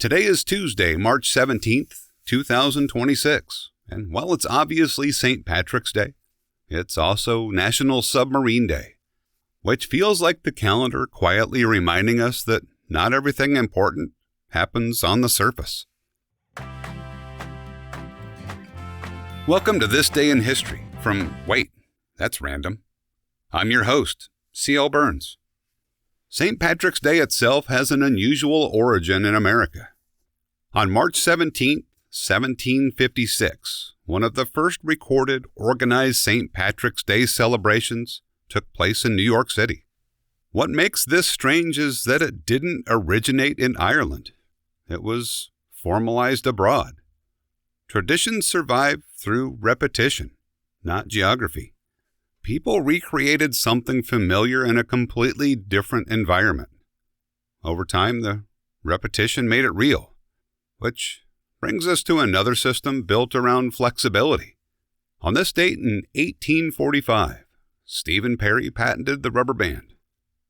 Today is Tuesday, March 17th, 2026, and while it's obviously St. Patrick's Day, it's also National Submarine Day, which feels like the calendar quietly reminding us that not everything important happens on the surface. Welcome to This Day in History from, wait, that's random. I'm your host, C.L. Burns. St. Patrick's Day itself has an unusual origin in America. On March 17, 1756, one of the first recorded organized St. Patrick's Day celebrations took place in New York City. What makes this strange is that it didn't originate in Ireland. It was formalized abroad. Traditions survive through repetition, not geography. People recreated something familiar in a completely different environment. Over time, the repetition made it real, which brings us to another system built around flexibility. On this date in 1845, Stephen Perry patented the rubber band.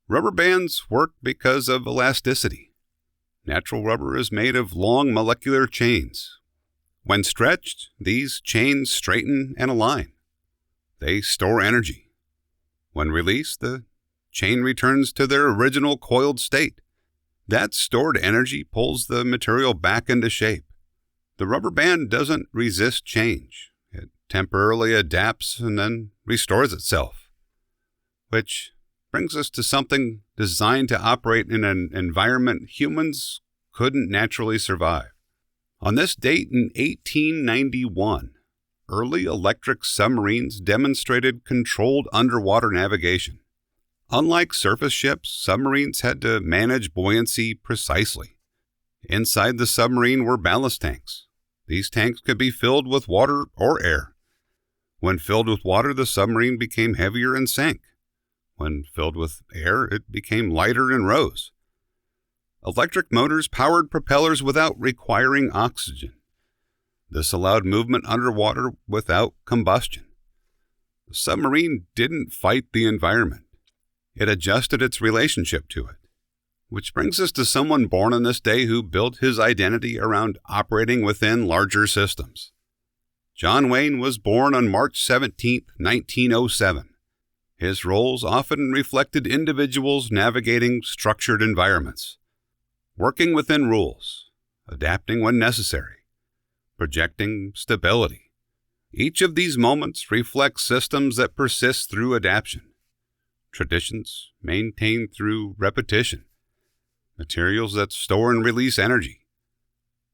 Rubber bands work because of elasticity. Natural rubber is made of long molecular chains. When stretched, these chains straighten and align. They store energy. When released, the chain returns to their original coiled state. That stored energy pulls the material back into shape. The rubber band doesn't resist change. It temporarily adapts and then restores itself. Which brings us to something designed to operate in an environment humans couldn't naturally survive. On this date in 1891, early electric submarines demonstrated controlled underwater navigation. Unlike surface ships, submarines had to manage buoyancy precisely. Inside the submarine were ballast tanks. These tanks could be filled with water or air. When filled with water, the submarine became heavier and sank. When filled with air, it became lighter and rose. Electric motors powered propellers without requiring oxygen. This allowed movement underwater without combustion. The submarine didn't fight the environment. It adjusted its relationship to it. Which brings us to someone born on this day who built his identity around operating within larger systems. John Wayne was born on March 17, 1907. His roles often reflected individuals navigating structured environments, working within rules, adapting when necessary, projecting stability. Each of these moments reflects systems that persist through adaptation, traditions maintained through repetition, materials that store and release energy,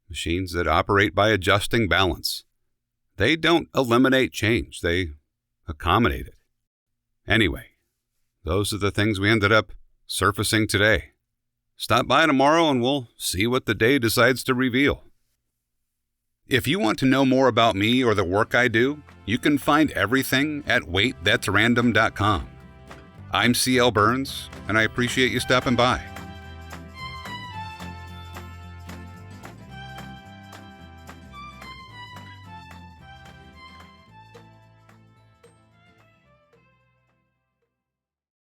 machines that operate by adjusting balance. They don't eliminate change, they accommodate it. Anyway, those are the things we ended up surfacing today. Stop by tomorrow and we'll see what the day decides to reveal. If you want to know more about me or the work I do, you can find everything at waitthat'srandom.com. I'm C.L. Burns, and I appreciate you stopping by.